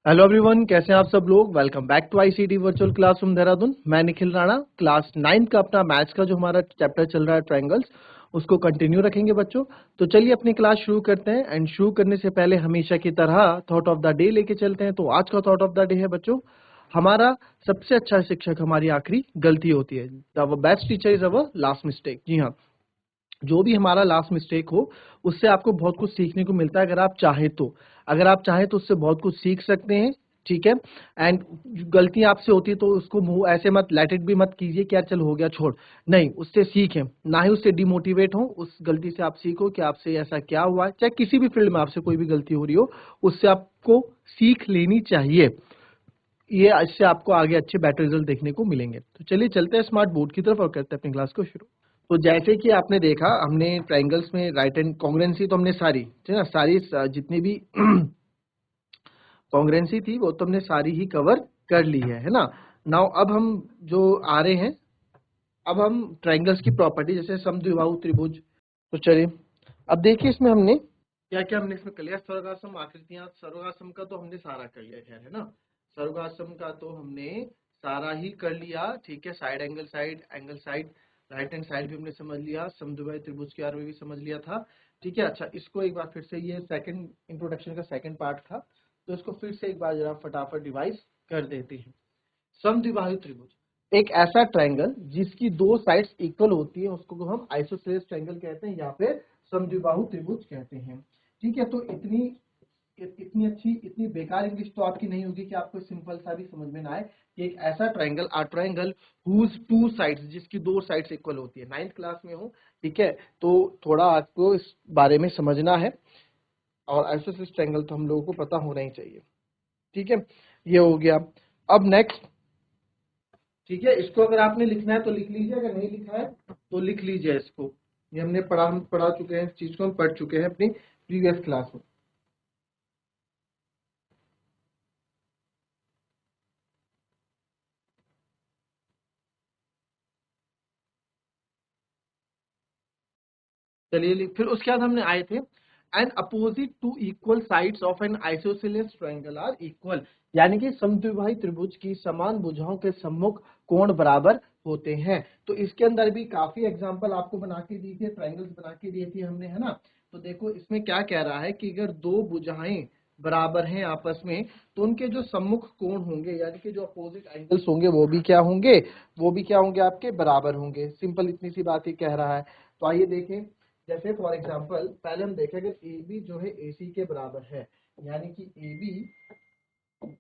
Hello everyone, कैसे हैं आप सब लोग। Welcome back to ICT virtual classroom Dehradun. मैं निखिल राणा। क्लास 9 का अपना मैथ्स का जो हमारा चैप्टर चल रहा है ट्रायंगल्स, उसको कंटिन्यू रखेंगे बच्चों। तो चलिए अपनी क्लास शुरू करते हैं। एंड शुरू करने से पहले हमेशा की तरह थॉट ऑफ द डे लेके चलते हैं। तो आज का थॉट ऑफ द डे है बच्चों, हमारा सबसे अच्छा शिक्षक हमारी आखिरी गलती होती है। The best teacher is our last mistake. जी हाँ, जो भी हमारा लास्ट मिस्टेक हो उससे आपको बहुत कुछ सीखने को मिलता है। अगर आप चाहें तो उससे बहुत कुछ सीख सकते हैं। ठीक है। एंड गलती आपसे होती है तो उसको मुंह ऐसे मत लेट इट भी मत कीजिए कि यार चल हो गया छोड़। नहीं, उससे सीखें, ना ही उससे डिमोटिवेट हो। उस गलती से आप सीखो कि आपसे ऐसा क्या हुआ है। चाहे किसी भी फील्ड में आपसे कोई भी गलती हो रही हो, उससे आपको सीख लेनी चाहिए। ये इससे आपको आगे अच्छे बेटर रिजल्ट देखने को मिलेंगे। तो चलिए चलते हैं स्मार्ट बोर्ड की तरफ और करते हैं अपनी क्लास को शुरू। तो जैसे कि आपने देखा, हमने ट्रायंगल्स में राइट एंड कॉन्ग्रुएंसी तो हमने सारी, ठीक है ना, जितनी भी कॉन्ग्रुएंसी थी वो तो हमने सारी ही कवर कर ली है ना। नाउ अब हम जो आ रहे हैं, अब हम ट्रायंगल्स की प्रॉपर्टी जैसे समद्विबाहु त्रिभुज। तो चलिए अब देखिए इसमें हमने क्या क्या हमने इसमें कर लिया। सर्वगासम आकृतियां, सर्वगासम का तो हमने सारा कर लिया, खैर है ना। सर्वगासम का तो हमने सारा ही कर लिया। ठीक है, side angle side, angle side, right hand side भी हमने समझ लिया, समद्विबाहु त्रिभुज के बारे में भी समझ लिया था। ठीक है। अच्छा, इसको एक बार फिर से, ये सेकंड इंट्रोडक्शन का सेकंड पार्ट था, तो इसको फिर से एक बार जरा फटाफट रिवाइज कर देते हैं। समद्विबाहु त्रिभुज एक ऐसा ट्रायंगल जिसकी दो साइड्स इक्वल होती है, उसको हम आइसोसेलेस ट्रायंगल कहते हैं या फिर समद्विबाहु त्रिभुज कहते हैं। ठीक है। तो इतनी अच्छी, इतनी बेकार इंग्लिश तो आपकी नहीं होगी कि आपको सिंपल सा भी समझ में ना आए कि एक ऐसा ट्रायंगल, आ ट्रायंगल हुज टू साइड्स, जिसकी दो साइड्स इक्वल होती है। 9th क्लास में हो, ठीक है, तो थोड़ा आपको इस बारे में समझना है। और आइसोसेलेस ट्रायंगल तो हम लोगों को पता होना ही चाहिए। ठीक है, ये हो गया। अब नेक्स्ट, ठीक है, इसको अगर आपने लिखना है तो लिख लीजिए, अगर नहीं लिखा है तो लिख लीजिए इसको। ये हमने हम पढ़ा चुके हैं, इस चीज को हम पढ़ चुके हैं अपनी प्रीवियस क्लास में। चलिए फिर उसके बाद हमने आए थे, an opposite to equal sides of an isosceles triangle are equal, यानी कि समद्विबाही त्रिभुज की समान भुजाओं के सम्मुख कोण बराबर होते हैं। तो इसके अंदर भी काफी एग्जांपल आपको बना के दी थी, ट्रायंगल्स बना के दिए थे हमने, है ना। तो देखो इसमें क्या कह रहा है कि अगर दो भुजाएं बराबर हैं आपस में, तो उनके जो सम्मुख कोण होंगे, यानी कि जो अपोजिट एंगल्स होंगे, वो भी क्या होंगे, वो भी क्या होंगे, आपके बराबर होंगे। सिंपल इतनी सी बात ही कह रहा है। तो आइए देखें, जैसे फॉर एग्जांपल पहले हम देखें, अगर ए बी जो है ए सी के बराबर है, यानी कि ए बी,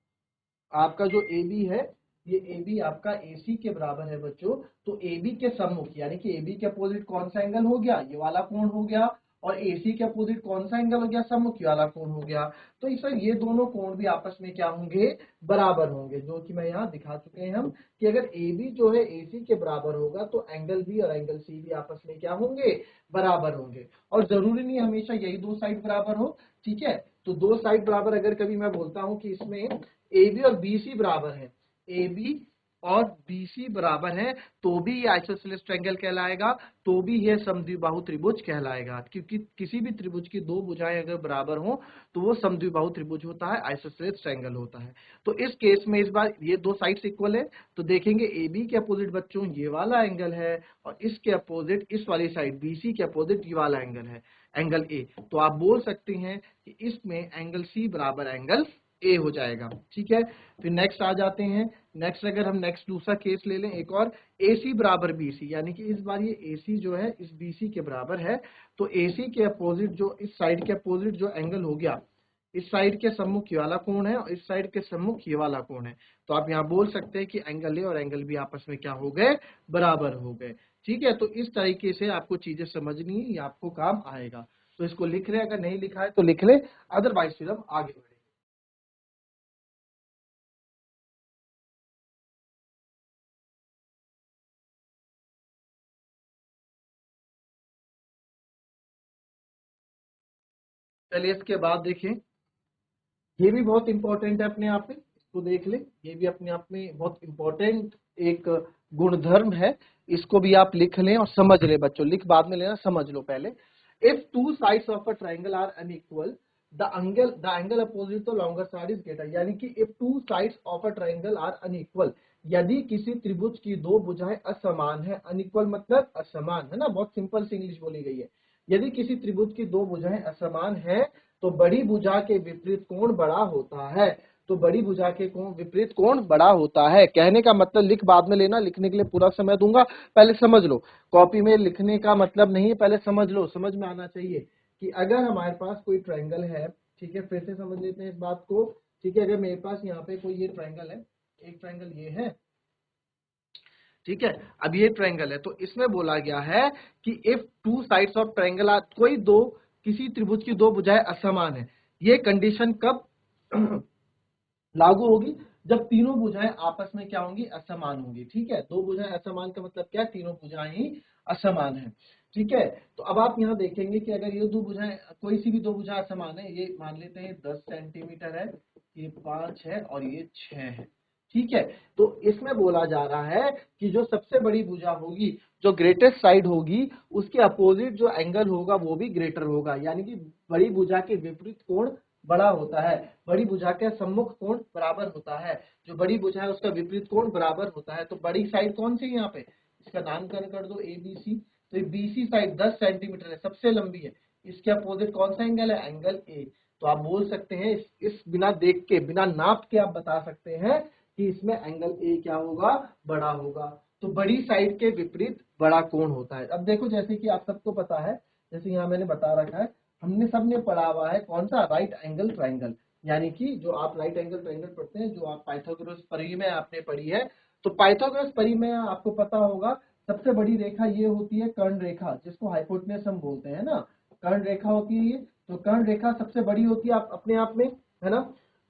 आपका जो ए बी है, ये ए बी आपका ए सी के बराबर है बच्चों। तो ए बी के सम्मुख, यानी कि ए बी के अपोजिट कौन सा एंगल हो गया, ये वाला कोण हो गया। और ए सी के अपोजिट कौन सा एंगल हो गया, सम्मुख वाला कोण हो गया। तो इस ये दोनों कोण भी आपस में क्या होंगे, बराबर होंगे, जो कि मैं यहाँ दिखा चुके हैं हम, कि अगर ए बी जो है ए सी के बराबर होगा तो एंगल बी और एंगल सी भी आपस में क्या होंगे, बराबर होंगे। और जरूरी नहीं हमेशा यही दो साइड बराबर हो। ठीक है, तो दो साइड बराबर, अगर कभी मैं बोलता हूं कि इसमें ए बी और बी सी बराबर है, ए बी और बी सी बराबर है, तो भी ये आइसोसेलेस ट्रायंगल कहलाएगा, तो भी ये समद्विबाहु त्रिभुज कहलाएगा। क्योंकि किसी भी त्रिभुज की दो भुजाएं अगर बराबर हो तो वो समद्विबाहु त्रिभुज होता है, आइसोसेलेस ट्रायंगल होता है। तो इस केस में इस बार ये दो साइड्स इक्वल है, तो देखेंगे ए बी के अपोजिट बच्चों ये वाला एंगल है, और इसके अपोजिट इस वाली साइड बी सी के अपोजिट ये वाला एंगल है, एंगल ए। तो आप बोल सकते हैं कि इसमें एंगल सी बराबर एंगल ए हो जाएगा। ठीक है, फिर नेक्स्ट आ जाते हैं। नेक्स्ट अगर हम नेक्स्ट दूसरा केस ले लें एक और, ए सी बराबर बी सी, यानी कि इस बार ये ए सी जो है इस बी सी के बराबर है। तो ए सी के अपोजिट, जो इस साइड के अपोजिट जो एंगल हो गया, इस साइड के सम्मुख ये वाला कोण है और इस साइड के सम्मुख ये वाला कोण है। तो आप यहाँ बोल सकते हैं कि एंगल ए और एंगल बी आपस में क्या हो गए, बराबर हो गए। ठीक है, तो इस तरीके से आपको चीजें समझनी है, ये आपको काम आएगा। तो इसको लिख रहे हैं, अगर नहीं लिखा है तो लिख ले, अदरवाइज फिर हम आगे बढ़े। चलिए इसके बाद देखें, ये भी बहुत इंपॉर्टेंट है अपने आप में, इसको देख ले, ये भी अपने आप में बहुत इंपॉर्टेंट एक गुणधर्म है। इसको भी आप लिख लें और समझ लें बच्चों, लिख बाद में लेना, समझ लो पहले। If two sides of a triangle are unequal, the angle opposite to longer side is greater, यानी कि if two sides of a triangle are unequal, यदि किसी त्रिभुज की दो भुजाएं असमान है, अनइक्वल मतलब असमान है ना, बहुत सिंपल सी इंग्लिश बोली गई है। यदि किसी त्रिभुज की दो भुजाएं असमान है तो बड़ी भुजा के विपरीत कोण बड़ा होता है। तो बड़ी भुजा के कोण विपरीत कोण बड़ा होता है। कहने का मतलब, लिख बाद में लेना, लिखने के लिए पूरा समय दूंगा, पहले समझ लो। कॉपी में लिखने का मतलब नहीं है, पहले समझ लो, समझ में आना चाहिए कि अगर हमारे पास कोई ट्रायंगल है, ठीक है, फिर से समझ लेते हैं इस बात को, ठीक है। अगर मेरे पास यहाँ पे कोई ये ट्रायंगल है, एक ट्रायंगल ये है, ठीक है। अब ये ट्रायंगल है तो इसमें बोला गया है कि if two sides of triangle are, कोई दो, किसी त्रिभुज की दो भुजाएं असमान है, ये कंडीशन कब लागू होगी? जब तीनों भुजाएं आपस में क्या होंगी? असमान होंगी, ठीक है। दो भुजाएं असमान का मतलब क्या? तीनों भुजाएं ही असमान है, ठीक है। तो अब आप यहाँ देखेंगे कि अगर ये दो भुजाएं, कोई सी भी दो भुजाएं असमान है, ये मान लेते हैं 10 सेंटीमीटर है, ये 5 है और ये 6 है, ठीक है। तो इसमें बोला जा रहा है कि जो सबसे बड़ी भुजा होगी, जो ग्रेटेस्ट साइड होगी, उसके अपोजिट जो एंगल होगा वो भी ग्रेटर होगा, यानी कि बड़ी भुजा के विपरीत कोण बड़ा होता है, बड़ी भुजा के सम्मुख कोण बराबर होता है, जो बड़ी भुजा है उसका विपरीत कोण बराबर होता है। तो बड़ी साइड कौन सी है यहाँ पे? इसका नामकरण कर दो ABC। तो ये BC साइड 10 सेंटीमीटर है, सबसे लंबी है, इसके अपोजिट कौन सा एंगल है? Angle A। तो आप बोल सकते हैं, इस बिना देख के, बिना नाप के आप बता सकते हैं कि इसमें एंगल A क्या होगा? बड़ा होगा। तो बड़ी साइड के विपरीत बड़ा कोण होता है। अब देखो, जैसे कि आप सबको पता है, जैसे यहाँ मैंने बता रखा है, हमने सबने पढ़ा हुआ है कौन सा? राइट एंगल ट्रायंगल, यानी कि जो आप राइट एंगल ट्रायंगल पढ़ते हैं, जो आप पाइथागोरस परिमेय आपने पढ़ी है, तो पाइथागोरस परिमेय आपको पता होगा, सबसे बड़ी रेखा ये होती है कर्ण रेखा, जिसको हाइपोटेनस हम बोलते हैं ना, कर्ण रेखा होती है ये। तो कर्ण रेखा सबसे बड़ी होती है आप अपने आप में, है ना।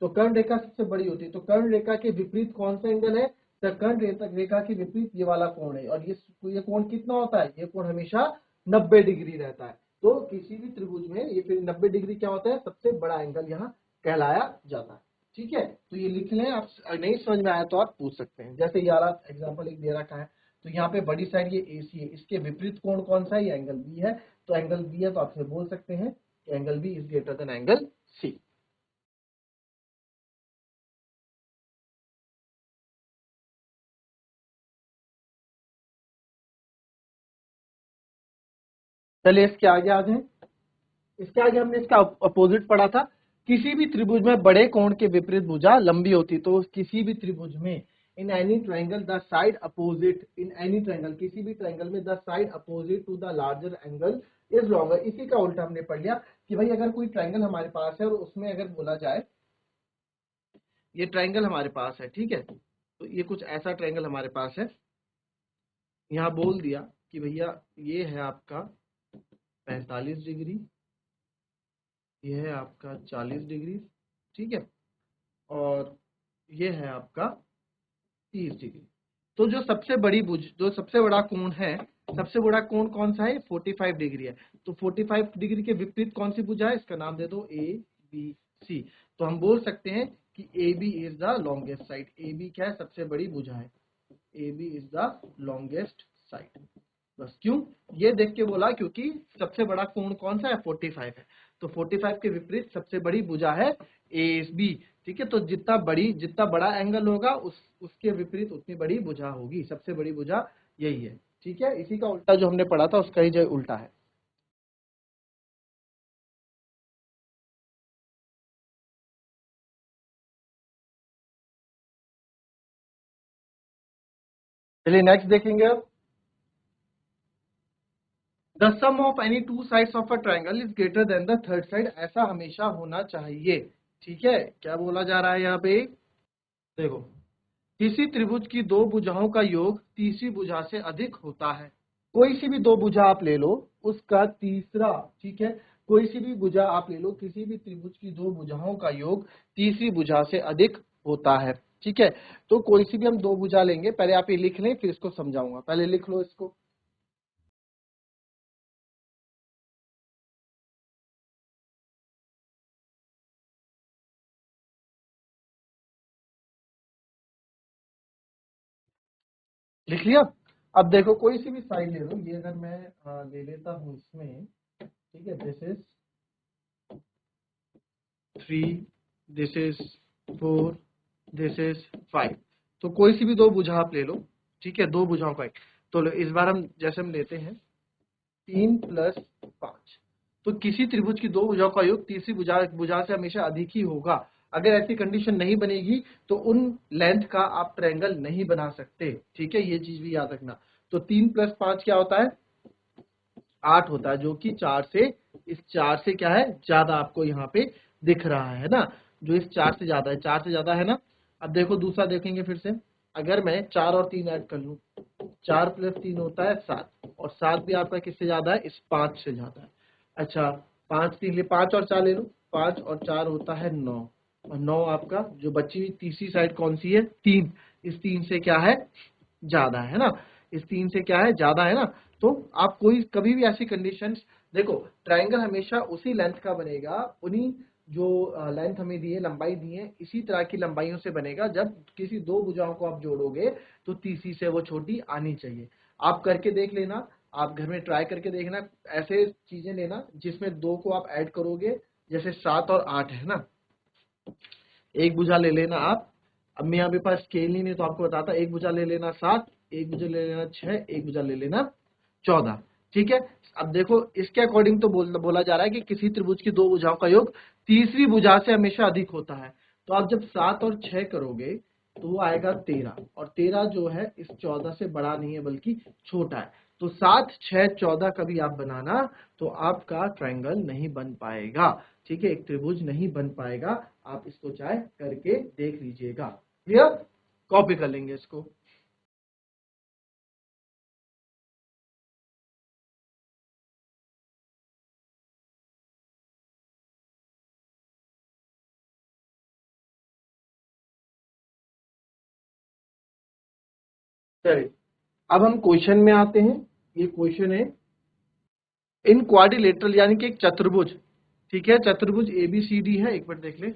तो कर्ण रेखा सबसे बड़ी होती है, तो कर्ण रेखा के विपरीत कौन सा एंगल है? तो कर्ण रेखा के विपरीत ये वाला कोण है, और ये कोण कितना होता है? ये कोण हमेशा 90 डिग्री रहता है। तो किसी भी त्रिभुज में ये फिर 90 डिग्री क्या होता है? सबसे बड़ा एंगल यहाँ कहलाया जाता है, ठीक है। तो ये लिख लें, आप नहीं समझ में आया तो आप पूछ सकते हैं। जैसे यार एग्जाम्पल एक दे रखा है, तो यहाँ पे बड़ी साइड ये AC है, इसके विपरीत कोण कौन सा है? ये एंगल B है। तो एंगल B है तो आपसे बोल सकते हैं कि angle B is greater then angle C। चलिए इसके आगे आ जाए। इसके आगे हमने इसका अपोजिट पढ़ा था। किसी भी त्रिभुज में बड़े कोण के विपरीत भुजा लंबी होती, तो किसी भी त्रिभुज में, in any triangle the side opposite, in any triangle, किसी भी ट्रायंगल में the side opposite to the larger angle is longer. इसी का उल्टा हमने पढ़ लिया कि भाई अगर कोई ट्रायंगल हमारे पास है और उसमें अगर बोला जाए, ये ट्रायंगल हमारे पास है, ठीक है, तो ये कुछ ऐसा ट्रायंगल हमारे पास है, यहाँ बोल दिया कि भैया ये है आपका 45 डिग्री, ये है आपका 40 डिग्री, ठीक है, और ये है आपका 30 डिग्री। तो जो सबसे बड़ी भुज, जो सबसे बड़ा कोण है, सबसे बड़ा कोण कौन सा है? 45 डिग्री है। तो 45 डिग्री के विपरीत कौन सी भुजा है? इसका नाम दे दो ABC। तो हम बोल सकते हैं कि AB is the longest side. AB क्या है? सबसे बड़ी भुजा है। AB is the longest side. बस क्यों? ये देख के बोला क्योंकि सबसे बड़ा कोण कौन सा है? 45 है। तो 45 के विपरीत सबसे बड़ी भुजा है AB, ठीक है। तो जितना बड़ा एंगल होगा उसके विपरीत उतनी बड़ी भुजा होगी, सबसे बड़ी भुजा यही है, ठीक है। इसी का उल्टा जो हमने पढ़ा था उसका ही जो उल्टा है। चलिए नेक्स्ट देखेंगे अब। The sum of any two sides of a triangle is greater than the third side, ऐसा हमेशा होना चाहिए, ठीक है। क्या बोला जा रहा है यहाँ पे? देखो, किसी त्रिभुज की दो भुजाओं का योग तीसरी भुजा से अधिक होता है। कोई सी भी दो भुजा आप ले लो, उसका तीसरा, ठीक है, कोई सी भी भुजा आप ले लो, किसी भी त्रिभुज की दो भुजाओं का योग तीसरी भुजा से अधिक होता है, ठीक है। तो कोई सी भी हम दो भुजा लेंगे, पहले आप ये लिख लें फिर इसको समझाऊंगा, पहले लिख लो इसको। लिख लिया? अब देखो, कोई सी भी साइड ले लो, ये अगर मैं ले लेता हूं इसमें, ठीक है, this is 3, this is 4, this is 5। तो कोई सी भी दो भुजा आप ले लो, ठीक है, दो भुजाओं का एक। तो इस बार हम जैसे हम लेते हैं 3 + 5, तो किसी त्रिभुज की दो भुजाओं का योग तीसरी भुजा से हमेशा अधिक ही होगा। अगर ऐसी कंडीशन नहीं बनेगी तो उन लेंथ का आप ट्रायंगल नहीं बना सकते, ठीक है, ये चीज भी याद रखना। तो 3 + 5 क्या होता है, 8 होता है, जो कि 4 से, इस 4 से क्या है ज्यादा आपको यहाँ पे दिख रहा है ना, जो इस 4 से ज्यादा है, 4 से ज्यादा है ना। अब देखो दूसरा देखेंगे फिर से, अगर मैं 4 और 3 ऐड कर लूं, 4 + 3 होता है 7, और 7 भी आपका किससे ज्यादा है, इस 5 से ज्यादा है। अच्छा, 5 3 ले, 5 और 4 ले लो, 5 और 4 होता है 9, और 9 आपका जो बची हुई तीसरी साइड कौन सी है, 3, इस 3 से क्या है ज्यादा है ना, इस 3 से क्या है ज्यादा है ना। तो आप कोई कभी भी ऐसी कंडीशंस, देखो ट्रायंगल हमेशा उसी लेंथ का बनेगा, उन्हीं जो लेंथ हमें दी है, लंबाई दी है, इसी तरह की लंबाइयों से बनेगा। जब किसी दो भुजाओं को आप जोड़ोगे तो तीसरी से वो छोटी आनी चाहिए। आप करके देख लेना, आप घर में ट्राई करके देखना, ऐसे चीजें लेना जिसमें दो को आप ऐड करोगे, जैसे 7 और 8 है ना, एक भुजा ले लेना आप। अब मैं यहाँ पे पास स्केल नहीं है तो आपको बताता, एक भुजा ले लेना 7, एक भुजा ले लेना 6, एक भुजा ले लेना 14, ठीक है। अब देखो इसके अकॉर्डिंग तो बोला जा रहा है कि किसी त्रिभुज की दो भुजाओं का योग तीसरी भुजा से हमेशा अधिक होता है। तो आप जब 7 और 6 करोगे तो वो आएगा 13, और 13 जो है इस 14 से बड़ा नहीं है बल्कि छोटा है। तो 7 6 14 कभी आप बनाना तो आपका ट्रायंगल नहीं बन पाएगा, ठीक है, एक त्रिभुज नहीं बन पाएगा। आप इसको चाहे करके देख लीजिएगा, क्लियर, कॉपी कर लेंगे इसको। चलिए अब हम क्वेश्चन में आते हैं। ये क्वेश्चन है इन क्वाड्रिलेटरल यानी कि एक चतुर्भुज, ठीक है, चतुर्भुज ABCD है, एक मिनट देख ले,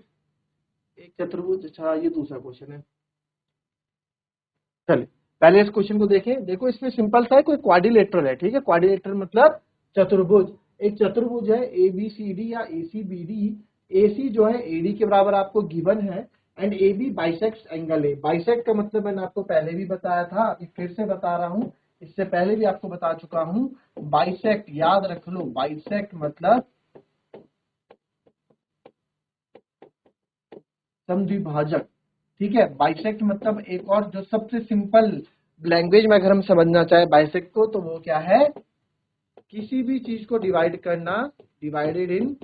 एक चतुर्भुज, अच्छा ये दूसरा क्वेश्चन है। चलिए पहले इस क्वेश्चन को देखें। देखो इसमें सिंपल सा है, कोई क्वाड्रिलेटरल है, ठीक है, क्वाड्रिलेटरल मतलब चतुर्भुज। एक चतुर्भुज है ABCD या ACBD, AC जो है AD के बराबर आपको गिवन है, एंड AB बाइसेक्ट एंगल है। बाइसेक्ट का मतलब मैंने आपको पहले भी बताया था, अभी फिर से बता रहा हूं, इससे पहले भी आपको बता चुका हूं। बाइसेक्ट याद रख लो, बाइसेक्ट मतलब समद्विभाजक, ठीक है। बाइसेक्ट मतलब एक और जो सबसे सिंपल लैंग्वेज में अगर हम समझना चाहे बाइसेक्ट को, तो वो क्या है, किसी भी चीज को डिवाइड करना, divided in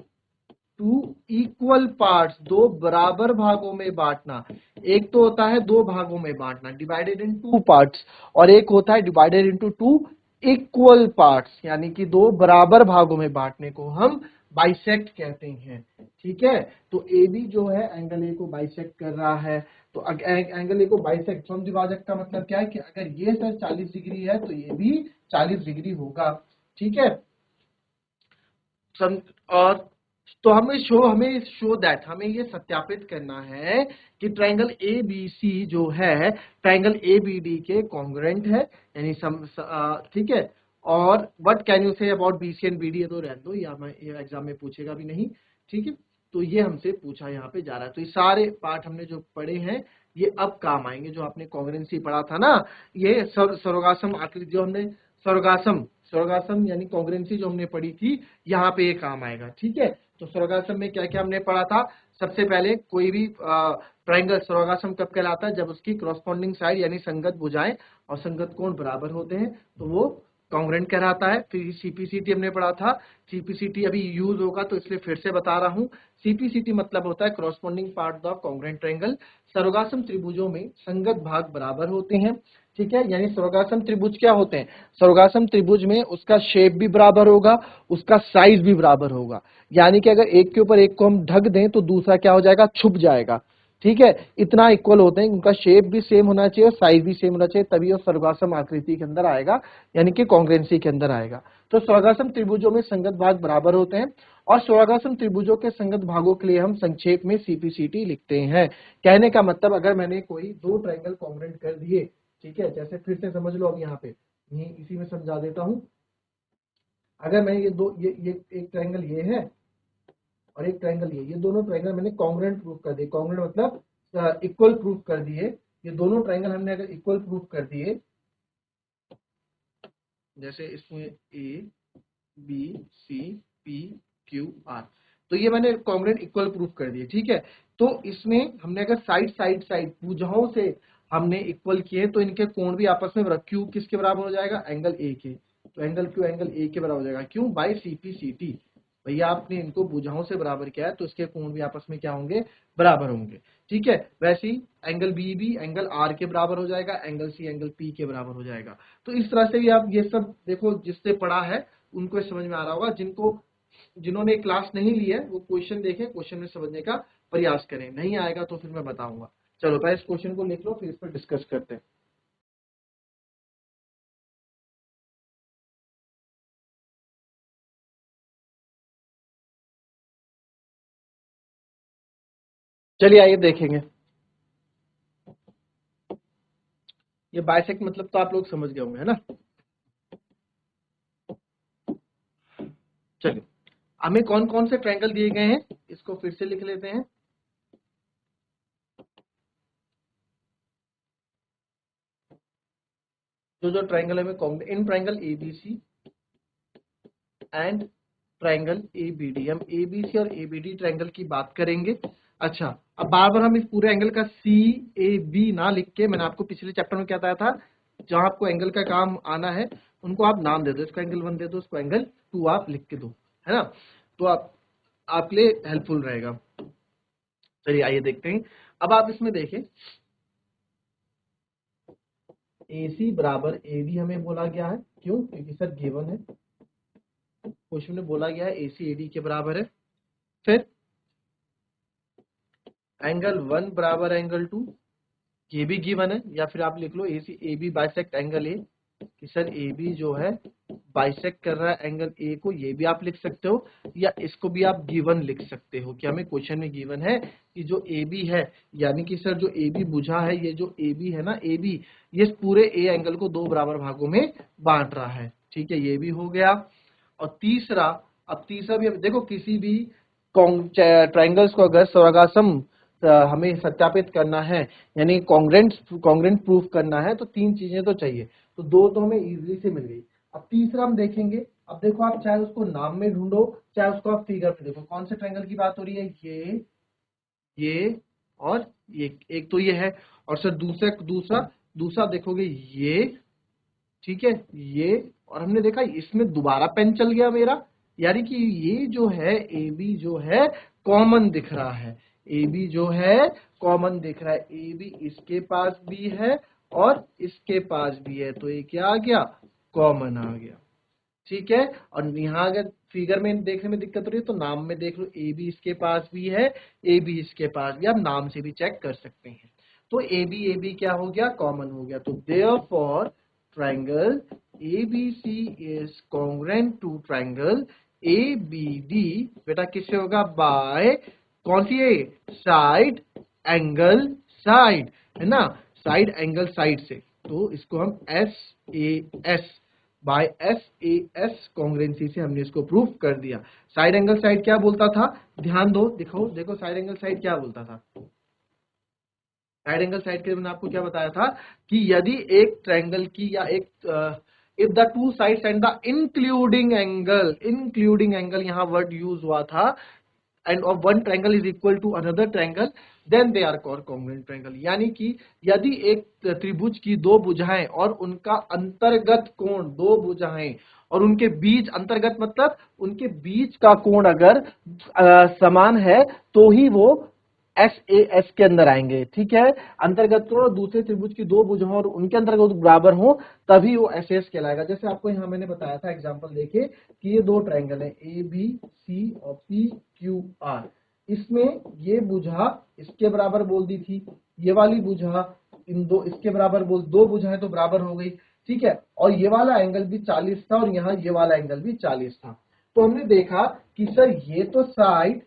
to equal parts, दो बराबर भागों में बांटना। एक तो होता है दो भागों में बांटना, डिवाइडेड इन टू पार्ट्स, और एक होता है divided into two equal parts, यानी कि दो बराबर भागों में बांटने को हम बाइसेक्ट कहते हैं, ठीक है। तो ए बी जो है एंगल ए को बाइसेक्ट कर रहा है। तो एंगल ए को बाइसेक्ट, समद्विभाजक का मतलब क्या है कि अगर ये सर 40 डिग्री है तो ये भी 40 डिग्री होगा, ठीक है। और तो हमें शो दैट, हमें ये सत्यापित करना है कि ट्रायंगल ए बी सी जो है ट्रायंगल ए बी डी के कॉन्ग्रुएंट है, यानी ठीक है। और what can you say about B C and B D, ये तो रहने दो, या मैं ये एग्जाम में पूछेगा भी नहीं, ठीक है। तो ये हमसे पूछा यहाँ पे जा रहा है। तो ये सारे पार्ट हमने जो पढ़े हैं ये अब काम आएंगे, जो आपने कॉन्ग्रुएंसी पढ़ा था ना, ये सर्वगासम आकृति जो हमने सर्वगासम सर्वगासम यानी कॉन्ग्रुएंसी जो हमने पढ़ी थी, यहाँ पे ये काम आएगा, ठीक है। तो सर्वगासम में क्या क्या हमने पढ़ा था, सबसे पहले कोई भी ट्रायंगल सर्वगासम कब कहलाता है, जब उसकी कॉरस्पॉन्डिंग साइड यानी संगत भुजाएं और संगत कोण बराबर होते हैं तो वो कॉन्ग्रुएंट कहलाता है। फिर सीपीसीटी हमने पढ़ा था, सीपीसीटी अभी यूज होगा तो इसलिए फिर से बता रहा हूं। सीपीसीटी मतलब होता है corresponding part of congruent triangle. सर्वगासम त्रिभुजों में संगत भाग बराबर होते हैं, ठीक है, यानी सर्वगासम त्रिभुज क्या होते हैं, सर्वगासम त्रिभुज में उसका शेप भी बराबर होगा, उसका साइज भी बराबर होगा, यानी कि अगर एक के ऊपर एक को हम ढक दें तो दूसरा क्या हो जाएगा, छुप जाएगा, ठीक है। इतना इक्वल होते हैं, उनका शेप भी सेम होना चाहिए और साइज भी सेम होना चाहिए, तभी वो सर्वगासम आकृति के अंदर आएगा, यानी कि कॉन्ग्रुएंसी के अंदर आएगा। तो सर्वगासम त्रिभुजों में संगत भाग बराबर होते हैं, और सर्वगासम त्रिभुजों के संगत भागों के लिए हम संक्षेप में सीपीसीटी लिखते हैं। कहने का मतलब अगर मैंने कोई दो ट्रायंगल कॉन्ग्रुएंट कर दिए, ठीक है, जैसे फिर से समझ लो, अब यहाँ पे इसी में समझा देता हूं। अगर मैं ये दो ये एक ट्रायंगल ये है, और एक ट्रायंगल ये दोनों ट्रायंगल मैंने कॉन्ग्रुएंट प्रूफ कर दिए। कॉन्ग्रुएंट मतलब इक्वल प्रूफ कर दिए। ये दोनों ट्रायंगल हमने अगर इक्वल प्रूफ कर दिए, जैसे इसमें A B C P Q R, तो ये मैंने कॉन्ग्रुएंट इक्वल प्रूफ कर दिए, ठीक है। तो इसमें हमने अगर साइड साइड साइड भुजाओं से हमने इक्वल किए तो इनके कोण भी आपस में क्यू किसके बराबर हो जाएगा, एंगल ए के। तो एंगल क्यू एंगल ए के बराबर हो जाएगा, क्यों, by C P C T. भैया आपने इनको भुजाओं से बराबर किया है तो इसके कोण भी आपस में क्या होंगे, बराबर होंगे, ठीक है। वैसे ही एंगल बी भी एंगल आर के बराबर हो जाएगा, एंगल सी एंगल पी के बराबर हो जाएगा। तो इस तरह से भी आप ये सब देखो, जिससे पढ़ा है उनको समझ में आ रहा होगा। जिन्होंने क्लास नहीं ली है वो क्वेश्चन देखें, क्वेश्चन में समझने का प्रयास करें, नहीं आएगा तो फिर मैं बताऊंगा। चलो पहले इस क्वेश्चन को लिख लो, फिर इस पर डिस्कस करते हैं। चलिए आइए देखेंगे। ये बाइसेक्ट मतलब तो आप लोग समझ गए होंगे, है ना। चलिए, हमें कौन कौन से ट्रायंगल दिए गए हैं इसको फिर से लिख लेते हैं। जो ट्रायंगल हमें in triangle ABC and triangle ABD, हम एबीसी और एबीडी ट्रायंगल की बात करेंगे। अच्छा, अब बार बार हम इस पूरे एंगल का सी ए बी ना लिख के, मैंने आपको पिछले चैप्टर में क्या बताया था, जहां आपको एंगल का काम आना है उनको आप नाम दे दो, इसको एंगल 1 दे दो, इसको एंगल 2 आप लिख के दो, है ना। तो आपके लिए हेल्पफुल रहेगा। चलिए आइए देखते हैं। अब आप इसमें देखें, AC बराबर AB हमें बोला गया है, क्यों, क्योंकि सर गिवन है, क्वेश्चन में बोला गया है AC AD के बराबर है। फिर एंगल 1 बराबर एंगल 2, ये भी गिवन है, या फिर आप लिख लो AC AB bisect angle A, कि सर AB जो है बाइसेक्ट कर रहा है एंगल A को, ये भी आप लिख सकते हो, या इसको भी आप गिवन लिख सकते हो कि हमें क्वेश्चन में गिवन है कि जो AB है, यानी कि सर जो AB बुझा है, ये जो AB है ना, AB ये पूरे A एंगल को 2 बराबर भागों में बांट रहा है, ठीक है, ये भी हो गया। और तीसरा, अब तीसरा भी देखो, किसी भी ट्राइंगल्स को अगर स्वर्गासम हमें सत्यापित करना है, यानी कॉन्ग्रेंट प्रूफ करना है, तो 3 चीजें तो चाहिए, तो 2 तो हमें इजीली से मिल गई। अब तीसरा हम देखेंगे। अब देखो, आप चाहे उसको नाम में ढूंढो, चाहे उसको आप फिगर में देखो, कौन से ट्रायंगल की बात हो रही है, ये और ये, एक तो ये है, और सर दूसरा दूसरा देखोगे ये, ठीक है, ये, और हमने देखा इसमें दोबारा पेन चल गया मेरा, यानी कि ये जो है ए बी जो है कॉमन दिख रहा है, ए बी जो है कॉमन दिख रहा है, ए बी इसके पास भी है और इसके पास भी है, तो ये क्या आ गया, कॉमन आ गया, ठीक है। और यहाँ अगर फिगर में देखने में दिक्कत हो रही है तो नाम में देख लो, ए बी इसके पास भी है, ए बी इसके पास भी, आप नाम से भी चेक कर सकते हैं। तो ए बी क्या हो गया, कॉमन हो गया। तो therefore triangle ABC is congruent to triangle ABD, बेटा किससे होगा, बाय कौन सी है, साइड एंगल साइड, है ना, साइड एंगल साइड से। तो इसको हम SAS बाय SAS कॉन्ग्रुएंसी से हमने इसको प्रूफ कर दिया। साइड एंगल साइड क्या बोलता था, ध्यान दो, देखो साइड एंगल साइड क्या बोलता था। साइड एंगल साइड के लिए मैंने आपको क्या बताया था कि यदि एक ट्रायंगल की या एक if the two sides and the including angle यहाँ वर्ड यूज हुआ था, and of one triangle is equal to another triangle, then they are called congruent triangle. यानी कि यदि एक त्रिभुज की 2 भुजाएं और उनका अंतर्गत कोण, 2 भुजाएं और उनके बीच, अंतर्गत मतलब उनके बीच का कोण अगर समान है तो ही वो SAS के अंदर आएंगे, ठीक है। अंतर्गत कोण और दूसरे त्रिभुज की 2 भुजाएं और उनके अंतर्गत बराबर हो तभी वो SAS कहलाएगा। जैसे आपको यहाँ मैंने बताया था, एग्जांपल देखिए कि ये 2 ट्रायंगल है ABC और PQR, इसमें ये भुजा इसके बराबर बोल दी थी, ये वाली भुजा इन दो इसके बराबर बोल, 2 भुजाएं तो बराबर हो गई, ठीक है। और ये वाला एंगल भी 40 था और यहाँ ये वाला एंगल भी 40 था। तो हमने देखा कि सर ये तो साइड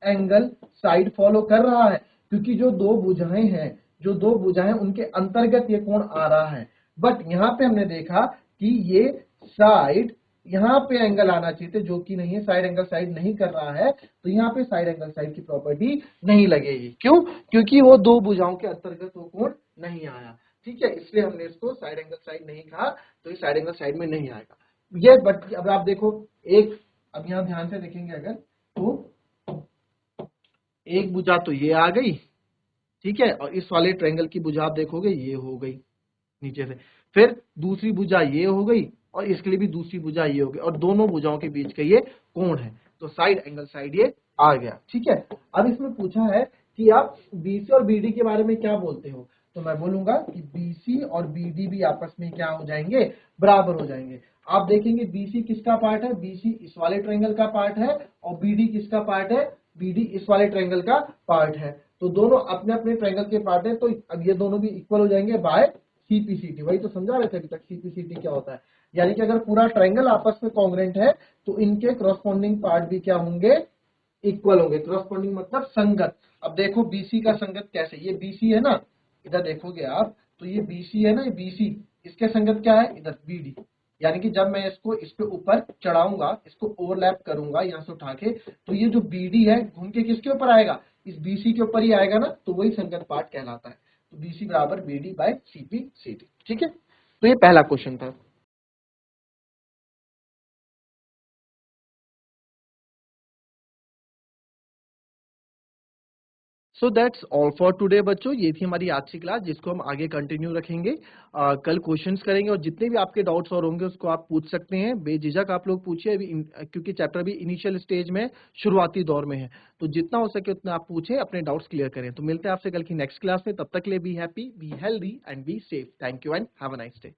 एंगल साइड फॉलो कर रहा है, क्योंकि जो 2 भुजाएं हैं, जो 2 भुजाएं उनके अंतर्गत ये कोण आ रहा है। बट यहाँ पे हमने देखा कि ये साइड यहाँ पे एंगल आना चाहिए थे, जो कि नहीं है, साइड एंगल साइड नहीं कर रहा है, तो यहाँ पे साइड एंगल साइड की प्रॉपर्टी नहीं लगेगी। क्यों? क्योंकि वो दो भुजाओं के अंतर्गत वो कोण नहीं आया, ठीक है, इसलिए हमने इसको साइड एंगल साइड नहीं कहा, तो ये साइड एंगल साइड में नहीं आएगा ये। बट अब आप देखो एक, अब यहाँ ध्यान से देखेंगे अगर, तो एक भुजा तो ये आ गई, ठीक है, और इस वाले ट्रायंगल की भुजा आप देखोगे ये हो गई नीचे से, फिर दूसरी भुजा ये हो गई, और इसके लिए भी दूसरी भुजा ये हो गई, और दोनों भुजाओं के बीच का ये कोण है, तो साइड एंगल साइड ये आ गया, ठीक है। अब इसमें पूछा है कि आप BC और BD के बारे में क्या बोलते हो, तो मैं बोलूंगा कि BC और BD भी आपस में क्या हो जाएंगे, बराबर हो जाएंगे। आप देखेंगे BC किसका पार्ट है, BC इस वाले ट्रायंगल का पार्ट है, और BD किसका पार्ट है, BD इस वाले ट्रायंगल का पार्ट है, तो दोनों अपने अपने ट्रायंगल के पार्ट है, तो अब ये दोनों भी इक्वल हो जाएंगे बाय CPCT। वही तो समझा रहे थे अभी तक CPCT क्या होता है, यानी कि अगर पूरा ट्रायंगल आपस में कॉन्ग्रुएंट है तो इनके करस्पॉन्डिंग पार्ट भी क्या होंगे, इक्वल होंगे। करस्पॉन्डिंग मतलब संगत। अब देखो BC का संगत कैसे, ये BC है ना, इधर देखोगे आप तो ये BC है ना, ये BC, इसके संगत क्या है इधर BD, यानी कि जब मैं इसको इस पे ऊपर चढ़ाऊंगा, इसको ओवरलैप करूंगा यहाँ से उठा के, तो ये जो BD है घूम के किसके ऊपर आएगा, इस BC के ऊपर ही आएगा ना, तो वही संगत पार्ट कहलाता है। तो BC बराबर BD बाय CPCT, ठीक है। तो ये पहला क्वेश्चन था। So that's all for today बच्चों, ये थी हमारी आज की क्लास, जिसको हम आगे कंटिन्यू रखेंगे। कल क्वेश्चंस करेंगे, और जितने भी आपके डाउट्स और होंगे उसको आप पूछ सकते हैं, बेझिझक आप लोग पूछिए अभी, क्योंकि चैप्टर भी इनिशियल स्टेज में, शुरुआती दौर में है, तो जितना हो सके उतना आप पूछें, अपने डाउट्स क्लियर करें। तो मिलते हैं आपसे कल की नेक्स्ट क्लास में, तब तक के लिए be happy, be healthy and be safe. Thank you and have a nice day.